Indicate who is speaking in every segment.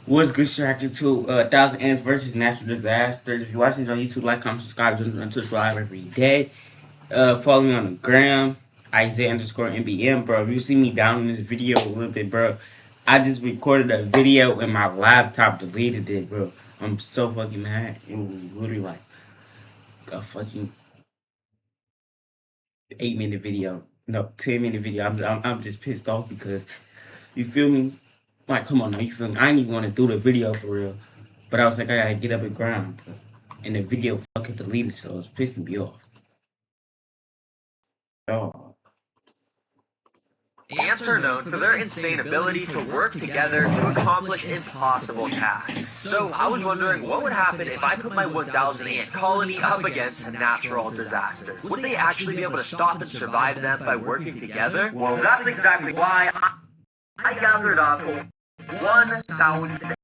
Speaker 1: What's good, Shaq? To 1,000 Ants versus Natural Disasters. If you're watching this on YouTube, like, comment, subscribe, and to live every day. Follow me on the gram, Isaiah underscore NBM, bro. If you see me down in this video a little bit, bro, I just recorded a video and my laptop deleted it, bro. I'm so fucking mad. It was literally like a fucking 8-minute video. No, 10-minute video. I'm just pissed off because you feel me? Like, come on now, you feel me? I didn't even want to do the video for real. But I was like, I gotta get up and grind. And the video fucking deleted, so it's pissing me off. Oh.
Speaker 2: Ants are known for their insane ability to work together to accomplish impossible tasks. So I was wondering what would happen if I put my 1,000 ant colony up against natural disasters. Would they actually be able to stop and survive them by working together? Well, that's exactly why I gathered up 1,000 ants.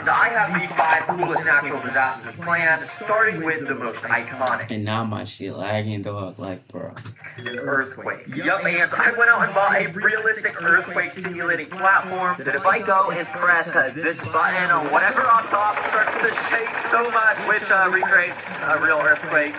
Speaker 2: I have the 5 coolest natural disasters planned, starting with the most iconic.
Speaker 1: And now my shit lagging, dog, like, bro.
Speaker 2: An earthquake. Yup, ants. I went out and bought a realistic earthquake simulating platform that if I go and press this button or whatever on top starts to shake so much, which recreates a real earthquake.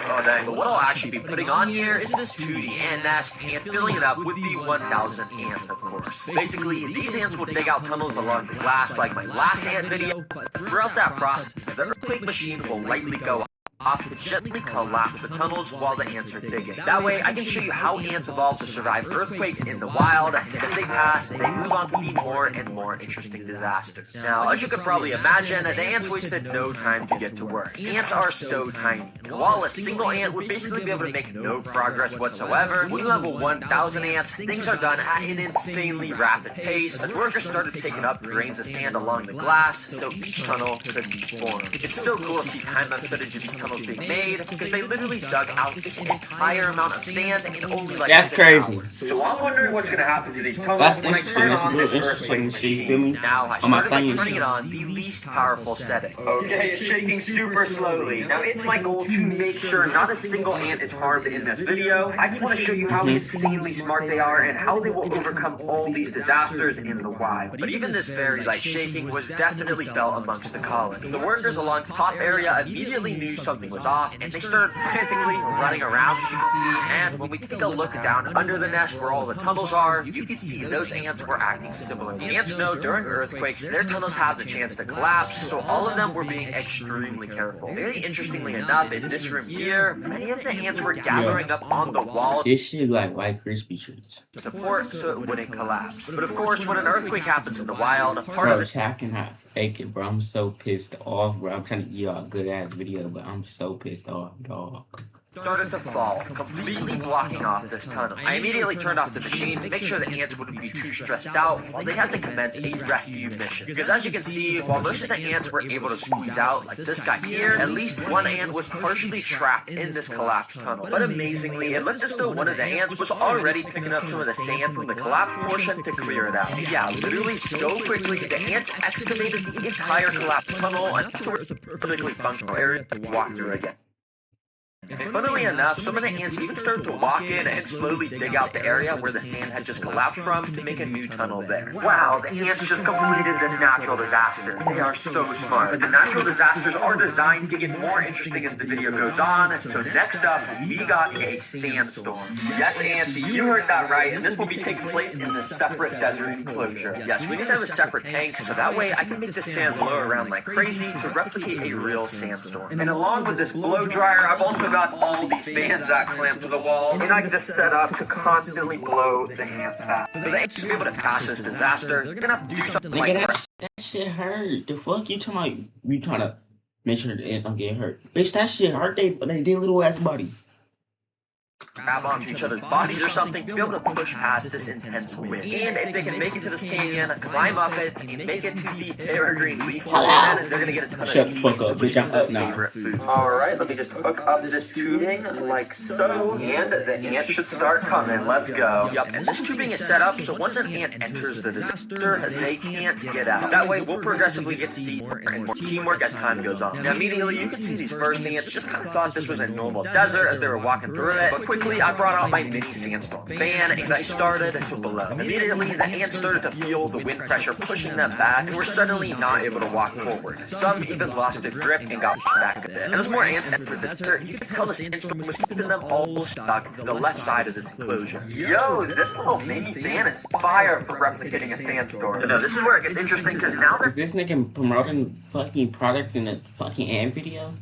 Speaker 2: Oh dang. But what I'll actually be putting on here is this 2D ant nest and filling it up with the 1,000 ants, of course. Basically, these ants will dig out tunnels along the glass like my last ant video, but throughout that process, the earthquake machine will lightly go off to gently collapse the tunnels while the ants are digging. That way, I can show you how ants evolve to survive earthquakes in the wild. As they pass, they move on to the more and more interesting disasters. Now, as you could probably imagine, the ants wasted no time to get to work. Ants are so tiny, and while a single ant would basically be able to make no progress whatsoever, when you have 1,000 ants, things are done at an insanely rapid pace, as workers started picking up grains of sand along the glass, so each tunnel could be formed. It's so cool to see time-lapse footage of these tunnels being made because they literally dug out this entire amount of sand in only like
Speaker 1: That's
Speaker 2: 6
Speaker 1: crazy.
Speaker 2: hours. So I'm wondering what's going to happen to these tunnels
Speaker 1: That's
Speaker 2: when I
Speaker 1: interesting.
Speaker 2: turn
Speaker 1: That's
Speaker 2: on
Speaker 1: real
Speaker 2: this
Speaker 1: interesting
Speaker 2: earthquake
Speaker 1: shit, you
Speaker 2: machine.
Speaker 1: feel me?
Speaker 2: Now I
Speaker 1: On my
Speaker 2: started by
Speaker 1: science
Speaker 2: turning
Speaker 1: shit.
Speaker 2: it on the least powerful setting. Okay, it's shaking super slowly. Now it's my goal to make sure not a single ant is harmed in this video. I just want to show you how insanely smart they are and how they will overcome all these disasters in the wild. But even this very light shaking was definitely felt amongst the colony. The workers along the top area immediately knew something was off and they started frantically running around, as you can see. And when we take a look down under the nest where all the tunnels are, you can see those ants were acting similarly. Ants know during earthquakes their tunnels have the chance to collapse, so all of them were being extremely careful. Very interestingly enough, in this room here, many of the ants were gathering up on the wall
Speaker 1: This shit like White Crispy treats.
Speaker 2: to support so it wouldn't collapse. But of course, when an earthquake happens in the wild, part
Speaker 1: Bro,
Speaker 2: of the
Speaker 1: chat cannot fake it, bro. I'm so pissed off, bro. I'm trying to give y'all a good ass video, but I'm so pissed off, dog.
Speaker 2: started to fall, completely blocking off this tunnel. I immediately turned off the machine to make sure the ants wouldn't be too stressed out while they had to commence a rescue mission. Because as you can see, while most of the ants were able to squeeze out, like this guy here, at least one ant was partially trapped in this collapsed tunnel. But amazingly, it looked as though one of the ants was already picking up some of the sand from the collapsed portion to clear it out. And yeah, literally so quickly, the ants excavated the entire collapsed tunnel and afterwards a perfectly functional area to walk through again. And funnily enough, some of the ants even started to walk in and slowly dig out the area where the sand had just collapsed from to make a new tunnel there. Wow, the ants just completed this natural disaster. They are so smart. The natural disasters are designed to get more interesting as the video goes on, so next up, we got a sandstorm. Yes, ants, you heard that right, and this will be taking place in the separate desert enclosure. Yes, we need to have a separate tank, so that way I can make the sand blow around like crazy to replicate a real sandstorm. And along with this blow dryer, I've also got all these fans that clamp to the walls, and I can just set up to constantly blow the ants out. For the ants to be able to pass this disaster, they're gonna have to do something like
Speaker 1: That shit hurt. The fuck you talking about? You trying to make sure the ants don't get hurt? Bitch, that shit hurt they little ass body.
Speaker 2: grab onto each other's bodies or something to be able to push past this intense wind. And if they can make it to this canyon, climb up it, and make it to the Terra Green leaf then they're gonna get a ton of
Speaker 1: Shut the
Speaker 2: seeds,
Speaker 1: fuck up,
Speaker 2: which
Speaker 1: bitch, I'm
Speaker 2: is their
Speaker 1: up now.
Speaker 2: favorite food. Alright, let me just hook up this tubing like so, and the ants should start coming. Let's go. Yup, and this tubing is set up so once an ant enters the disaster, they can't get out. That way, we'll progressively get to see more and more teamwork as time goes on. Now, immediately, you can see these first ants just kind of thought this was a normal desert as they were walking through it, but quickly, I brought out my mini sandstorm fan and I started to blow. Immediately, the ants started to feel the wind pressure pushing them back and were suddenly not able to walk forward. Some even lost their grip and got pushed back a bit. And as more ants entered the dirt, you could tell the sandstorm was keeping them all stuck to the left side of this enclosure.
Speaker 3: Yo, this little mini fan is fire for replicating a sandstorm.
Speaker 2: Now, this is where it gets interesting because now
Speaker 1: Is this nigga promoting fucking products in a fucking ant video?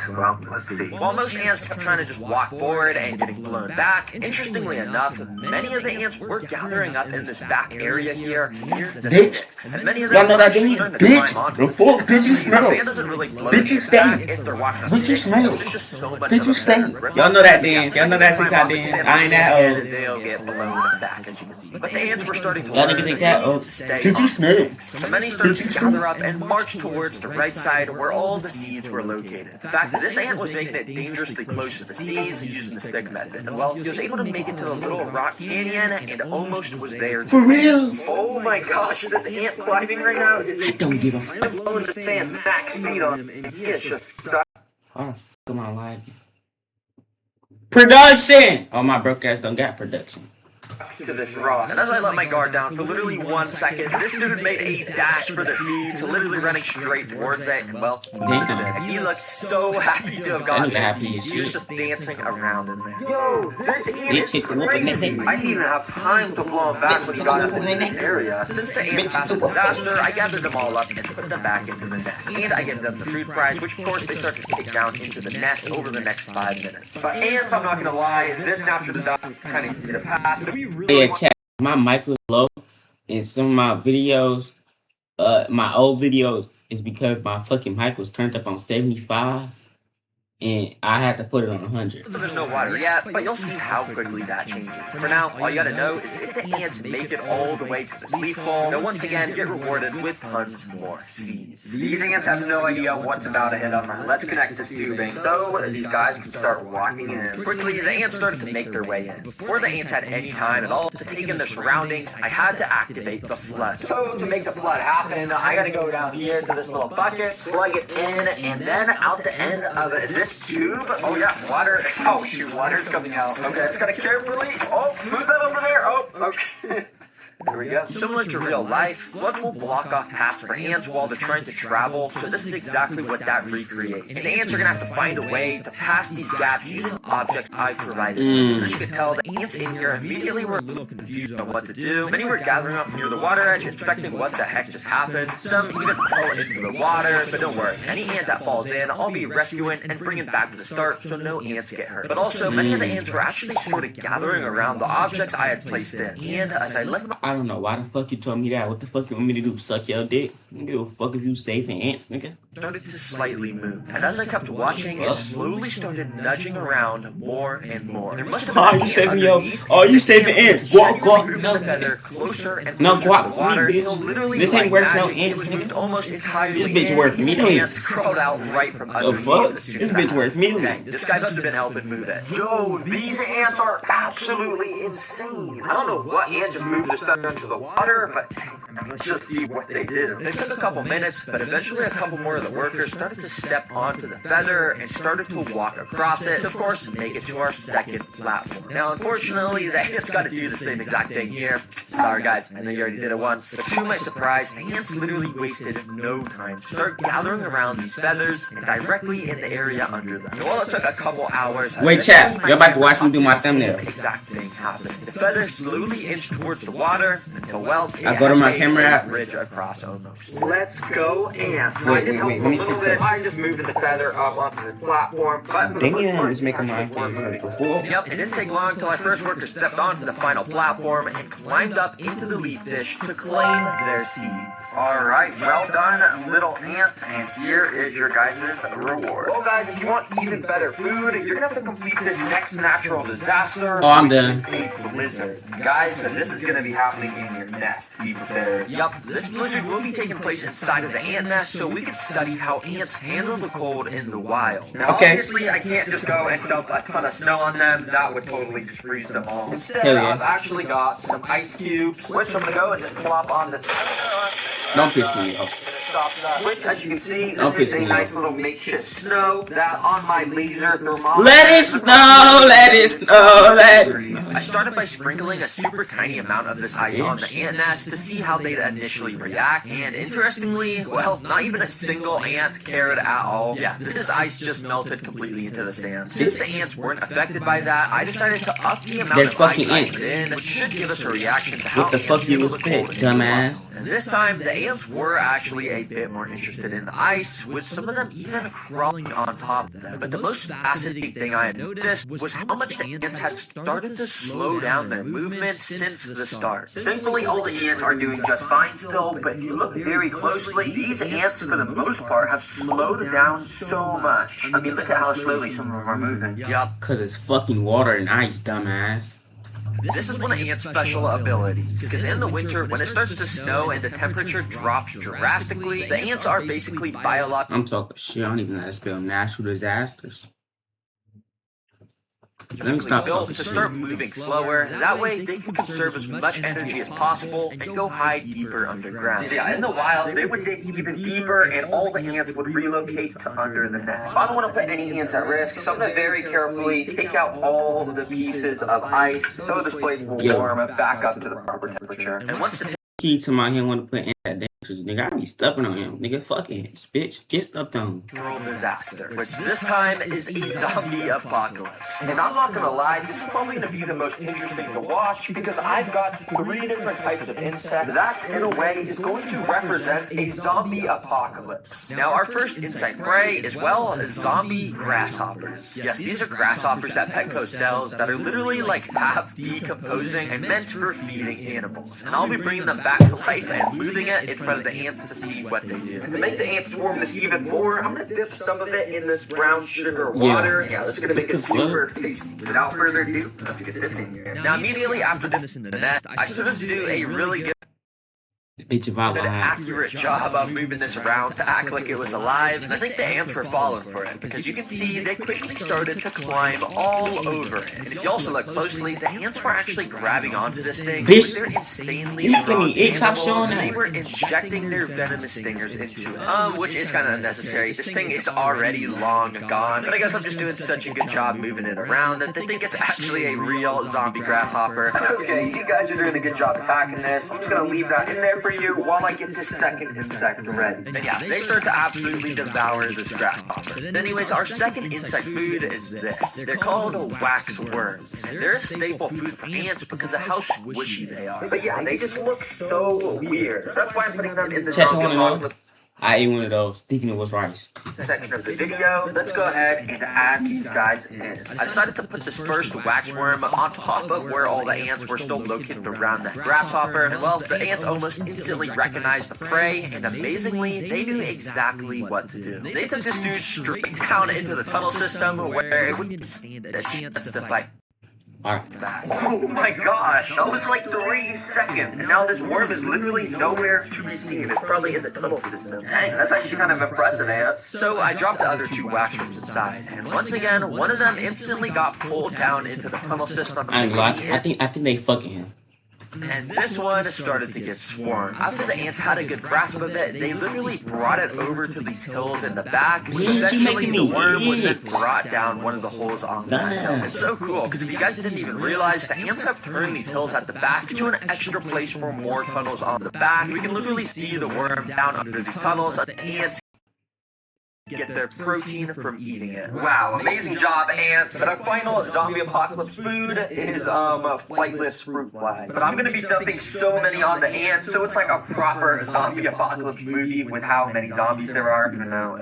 Speaker 3: Well, let's see.
Speaker 2: while most ants kept trying to just walk forward and getting blown back, interestingly enough, many of the ants were gathering up in this back area here near the sticks. And many of them
Speaker 1: Y'all know
Speaker 2: were
Speaker 1: that
Speaker 2: actually
Speaker 1: thing?
Speaker 2: starting to climb
Speaker 1: Bitch,
Speaker 2: onto
Speaker 1: the fuck? Bitch, you
Speaker 2: The
Speaker 1: smell.
Speaker 2: fan doesn't really blow
Speaker 1: Bitch, you
Speaker 2: ants
Speaker 1: stink.
Speaker 2: back if they're walking on
Speaker 1: Bitch, you
Speaker 2: sticks,
Speaker 1: smell.
Speaker 2: so there's just so much
Speaker 1: Bitch,
Speaker 2: of
Speaker 1: you
Speaker 2: a
Speaker 1: stink.
Speaker 2: better
Speaker 1: Y'all know that
Speaker 2: rip.
Speaker 1: dance. Y'all know that
Speaker 2: Climb
Speaker 1: TikTok
Speaker 2: off the
Speaker 1: dance.
Speaker 2: stand
Speaker 1: I ain't that
Speaker 2: and
Speaker 1: old.
Speaker 2: they'll get blown back, as you can see. But the ants were starting to
Speaker 1: Y'all
Speaker 2: learn
Speaker 1: niggas ain't
Speaker 2: that
Speaker 1: that
Speaker 2: they
Speaker 1: old.
Speaker 2: need to stay
Speaker 1: Did you
Speaker 2: on
Speaker 1: smell it?
Speaker 2: sticks. So many started to gather up and march towards the right side where all the seeds were located. In fact, this ant was making it dangerously close to the seeds using the stick method. And well, he was able to make it to the little rock canyon and almost was there.
Speaker 1: For real?
Speaker 3: Oh my gosh, this ant climbing right now is
Speaker 1: I don't give a fuck.
Speaker 3: I'm blowing the fan max speed on him, and he is just stuck
Speaker 1: How the fuck am I lying? Production! Oh, my broke ass don't got production.
Speaker 3: to this rock.
Speaker 2: And as I let my guard down for literally 1 second, this dude made a dash for the seeds, literally running straight towards it. And well, he needed it. And he looked so happy to have gotten
Speaker 1: nigga
Speaker 2: this.
Speaker 1: happy as
Speaker 2: He was
Speaker 1: shit.
Speaker 2: just dancing around in there.
Speaker 3: Yo, this ant
Speaker 1: Bitch,
Speaker 3: is
Speaker 1: hit the whooping,
Speaker 3: crazy.
Speaker 1: nigga.
Speaker 3: I didn't even have time to blow him back when he got up into this area.
Speaker 2: Since the ants passed the disaster, I gathered them all up and put them back into the nest. And I gave them the food prize, which of course they start to take down into the nest over the next 5 minutes.
Speaker 3: But ants, I'm not gonna lie, this natural disaster kind of easy to pass.
Speaker 1: Yeah, chat. My mic was low in some of my videos. My old videos is because my fucking mic was turned up on 75, and I had to put it on 100.
Speaker 2: There's no water yet, but you'll see how quickly that changes. For now, all you gotta know is if the ants make it all the way to this leaf bowl, they'll once again get rewarded with tons more seeds.
Speaker 3: These ants have no idea what's about to hit them. Let's connect this tubing so these guys can start walking in.
Speaker 2: Quickly, the ants started to make their way in. Before the ants had any time at all to take in their surroundings, I had to activate the flood.
Speaker 3: So to make the flood happen, I gotta go down here to this little bucket, plug it in, and then out the end of this tube. Oh yeah, water. Oh shoot, water's coming out. Okay, just gotta carefully. Oh, move that over there. Oh, okay. There we go.
Speaker 2: Similar to real life, flood will block off paths for ants while they're trying to travel, so this is exactly what that recreates. And the ants are gonna have to find a way to pass these gaps using objects I've provided. As you can tell, the ants in here immediately were a little confused on what to do. Many were gathering up near the water edge, inspecting what the heck just happened. Some even fell into the water, but don't worry, any ant that falls in, I'll be rescuing and bringing back to the start so no ants get hurt. But also, many of the ants were actually sort of gathering around the objects I had placed in. And as I left my
Speaker 1: I don't know why the fuck you told me that. What the fuck you want me to do? Suck your dick? I don't give a fuck if you safe and ants, nigga.
Speaker 2: started to slightly move. And as I kept watching, it slowly started nudging around more and more. There must have been
Speaker 1: Oh,
Speaker 2: an
Speaker 1: you
Speaker 2: ant
Speaker 1: saving your-
Speaker 2: underneath,
Speaker 1: oh, you
Speaker 2: and
Speaker 1: saving
Speaker 2: the ant
Speaker 1: ants.
Speaker 2: was
Speaker 1: Guap,
Speaker 2: genuinely
Speaker 1: guap.
Speaker 2: moving
Speaker 1: No.
Speaker 2: the feather closer and
Speaker 1: No,
Speaker 2: closer
Speaker 1: guap
Speaker 2: to
Speaker 1: for
Speaker 2: the
Speaker 1: me,
Speaker 2: water
Speaker 1: bitch.
Speaker 2: until literally
Speaker 1: This ain't
Speaker 2: like
Speaker 1: worth no
Speaker 2: magic,
Speaker 1: ants,
Speaker 2: it was
Speaker 1: nigga.
Speaker 2: moved almost entirely
Speaker 1: This bitch
Speaker 2: in,
Speaker 1: worth
Speaker 2: and the
Speaker 1: millions.
Speaker 2: ants crawled out right from
Speaker 1: The
Speaker 2: underneath
Speaker 1: fuck?
Speaker 2: the
Speaker 1: This bitch worth
Speaker 2: Dang,
Speaker 1: millions.
Speaker 2: this guy must have been helping move it.
Speaker 3: Yo, these ants are absolutely insane. I don't know what ant just moved this feather into the water, but let's just see what they did.
Speaker 2: It took a couple minutes, but eventually a couple more of the workers started to step onto the feather and started to walk across it to, of course, make it to our second platform. Now, unfortunately, the ants got to do the same exact thing here. Sorry, guys, I know you already did it once. But to my surprise, the ants literally wasted no time to start gathering around these feathers and directly in the area under them. And while it took a couple hours,
Speaker 1: Wait, chat.
Speaker 2: eventually my
Speaker 1: Y'all about to
Speaker 2: camera
Speaker 1: watch me
Speaker 2: caught
Speaker 1: do my
Speaker 2: the same
Speaker 1: thumbnail.
Speaker 2: exact thing happened. The feathers slowly inched towards the water until, well,
Speaker 1: I go to my
Speaker 2: it had
Speaker 1: camera
Speaker 2: made a
Speaker 1: app.
Speaker 2: bridge across almost.
Speaker 3: Let's go ants.
Speaker 1: Wait,
Speaker 3: I can
Speaker 1: wait,
Speaker 3: help
Speaker 1: wait,
Speaker 3: them
Speaker 1: let me
Speaker 3: a little
Speaker 1: fix
Speaker 3: bit.
Speaker 1: it.
Speaker 3: I'm just moving the feather up onto this platform. But for the most
Speaker 1: Damn,
Speaker 3: part,
Speaker 1: it's making my
Speaker 3: actually
Speaker 1: face
Speaker 3: working.
Speaker 1: cool.
Speaker 2: Yep, it didn't take long until our first worker stepped onto the final platform and climbed up into the leaf dish to claim their seeds.
Speaker 3: Alright, well done, little ant, and here is your guys' reward. Well, guys, if you want even better food, you're gonna have to complete this next natural disaster.
Speaker 1: Oh, I'm
Speaker 3: which
Speaker 1: done.
Speaker 3: is a blizzard. Guys, this is gonna be happening in your nest. Be prepared.
Speaker 2: Yup, this blizzard will be taking place inside of the ant nest, so we can study how ants handle the cold in the wild.
Speaker 3: Now,
Speaker 1: Okay.
Speaker 3: obviously, I can't just go and dump a ton of snow on them. That would totally just freeze them all. Instead,
Speaker 1: Hell yeah.
Speaker 3: I've actually got some ice cubes, which I'm gonna go and just plop on this.
Speaker 1: Don't piss me off.
Speaker 3: stop that. Which, as you can see,
Speaker 1: Don't
Speaker 3: this is
Speaker 1: piss
Speaker 3: a
Speaker 1: me
Speaker 3: nice
Speaker 1: off.
Speaker 3: little makeshift snow that on my laser thermometer.
Speaker 1: Let it snow, let it snow, let it snow.
Speaker 2: I started by sprinkling a super tiny amount of this ice on the ant nest to see how they'd initially react, and interestingly, well, not even a single ant cared at all. Yeah, this ice just melted completely into the sand. Since the ants weren't affected by that, I decided to up the amount
Speaker 1: They're
Speaker 2: of
Speaker 1: fucking
Speaker 2: ice I
Speaker 1: ants.
Speaker 2: put in, which should give us a reaction to how
Speaker 1: What the
Speaker 2: ants
Speaker 1: fuck you
Speaker 2: handle the cold
Speaker 1: expect,
Speaker 2: in the
Speaker 1: dumbass?
Speaker 2: wild. And this time, the ants were actually a bit more interested in the ice, with some of them even crawling on top of them. But the most fascinating thing I had noticed was how much the ants had started to slow down their movement since the start.
Speaker 3: Thankfully, all the ants are doing just fine still, but if you look very closely, these ants, for the most part, have slowed down so much. I mean, look at how slowly some of them are moving.
Speaker 2: Yup.
Speaker 1: Cause it's fucking water and ice, dumbass.
Speaker 2: This is one of ants' special abilities, because in the winter, when it starts to snow and the temperature drops drastically, the ants are basically biological.
Speaker 1: I'm talking shit. I don't even know how to spell natural disasters. Let me stop
Speaker 2: built
Speaker 1: talking
Speaker 2: to
Speaker 1: shit.
Speaker 2: start moving slower. That way, they can conserve as much energy as possible and go hide deeper underground.
Speaker 3: Yeah, in the wild, they would dig even deeper, and all the ants would relocate to under the nest. If I don't want to put any ants at risk, so I'm going to very carefully take out all the pieces of ice so this place will warm back up to the proper temperature.
Speaker 2: And once the
Speaker 1: Key to my hand want to put in that dangerous nigga. I be stepping on him. Nigga, fuck ants, bitch. Get stepped on.
Speaker 2: natural disaster, which this time is a zombie apocalypse.
Speaker 3: And I'm not gonna lie, this is probably gonna be the most interesting to watch because I've got 3 different types of insects that, in a way, is going to represent a zombie apocalypse.
Speaker 2: Now, our first insect prey is, well, zombie grasshoppers. Yes, these are grasshoppers that Petco sells that are literally like half decomposing and meant for feeding animals. And I'll be bringing them back to life and moving it in front of the ants to see what they do.
Speaker 3: To make the ants swarm this even more, I'm gonna dip some of it in this brown sugar water. Yeah, that's gonna make it super tasty. Without further ado, let's get this in here.
Speaker 2: Now, immediately after this in the nest, I started to do a really good
Speaker 1: Bitch, if I lied.
Speaker 2: accurate job of moving this around to act like it was alive, and I think the ants were falling for it, because you can see they quickly started to climb all over it. And if you also look closely, the ants were actually grabbing onto this thing.
Speaker 1: Bitch.
Speaker 2: They're insanely
Speaker 1: You making
Speaker 2: strong
Speaker 1: me itch, stop
Speaker 2: animals,
Speaker 1: showing
Speaker 2: and they
Speaker 1: that.
Speaker 2: were injecting their venomous stingers into it. Which is kind of unnecessary. This thing is already long gone, but I guess I'm just doing such a good job moving it around that they think it's actually a real zombie grasshopper.
Speaker 3: Okay, you guys are doing a good job attacking this. I'm just gonna leave that in there for you while I get this second insect ready.
Speaker 2: And yeah, they start to absolutely devour this grasshopper. Anyways, our second insect food is this. They're called wax worms. And they're a staple food for ants because of how squishy they are.
Speaker 3: But yeah, they just look so weird. So that's why I'm putting them in the
Speaker 1: Chat, you
Speaker 3: zombie
Speaker 1: wanna know?
Speaker 3: apocalypse
Speaker 1: I ate one of those, thinking it was rice.
Speaker 3: section of the video. Let's go ahead and add these guys in.
Speaker 2: I decided to put this first waxworm on top of where all the ants were still located around that grasshopper, and well, the ants almost instantly recognized the prey, and amazingly, they knew exactly what to do. They took this dude straight down into the tunnel system where it wouldn't stand a chance to fight
Speaker 1: Alright.
Speaker 2: back.
Speaker 3: Oh my gosh, that was like 3 seconds, and now this worm is literally nowhere to be seen. It's probably in the tunnel system. Dang, that's actually kind of impressive, ants.
Speaker 2: So I dropped the other 2 waxworms inside, and once again, one of them instantly got pulled down into the tunnel system.
Speaker 1: I ain't gonna lie. I think they fucking him.
Speaker 2: And this one started to get swarmed. After the ants had a good grasp of it, they literally brought it over to these hills in the back, which
Speaker 1: You
Speaker 2: eventually
Speaker 1: making
Speaker 2: the
Speaker 1: me
Speaker 2: worm was then
Speaker 1: itch.
Speaker 2: brought down one of the holes on that hill.
Speaker 1: Nice.
Speaker 2: It's so cool, because if you guys didn't even realize, the ants have turned these hills at the back into an extra place for more tunnels on the back. We can literally see the worm down under these tunnels. The ants get their protein from eating it.
Speaker 3: Wow, amazing job, ants. But our final zombie apocalypse food is flightless fruit flies. But I'm gonna be dumping so many on the ants, so it's like a proper zombie apocalypse movie with how many zombies there are. Even though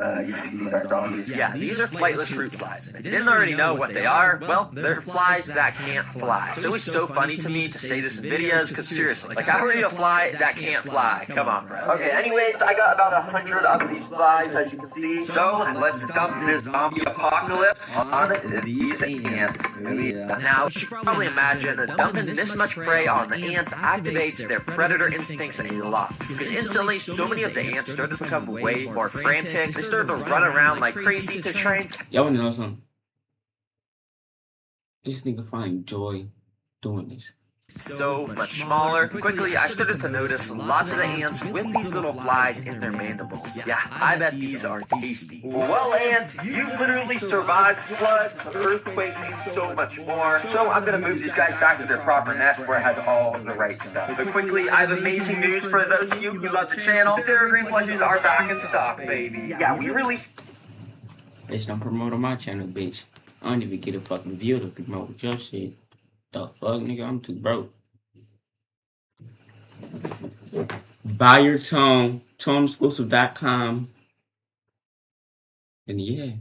Speaker 3: these are zombies.
Speaker 2: Yeah, these are flightless fruit flies. And if you didn't already know what they are, well, they're flies that can't fly. It's always so funny to me to say this in videos, because seriously, like, how are you a fly that can't fly? Come on, bro.
Speaker 3: Okay, anyways, I got about 100 of these flies, as you can see. So let's dump this zombie apocalypse on these ants.
Speaker 2: Now, you should probably imagine that dumping this much prey on the ants activates their predator instincts a lot. Because instantly, so many of the ants started to become way more frantic. They started to run around like crazy to try and
Speaker 1: Y'all wanna know something? This nigga find joy doing this.
Speaker 2: so much smaller. Quickly, I started to notice lots of the ants with these little flies in their mandibles. Yeah, I bet these are tasty.
Speaker 3: Well, ants, you've literally survived floods, earthquakes, and so much more. So I'm gonna move these guys back to their proper nest where it has all the right stuff. But quickly, I have amazing news for those of you who love the channel. The Terra Green plushies are back in stock, baby. Yeah, we released.
Speaker 1: Bitch, don't promote on my channel, bitch. I don't even get a fucking view to promote your shit. The fuck, nigga? I'm too broke. Buy your tone, toneexclusive.com. And yeah.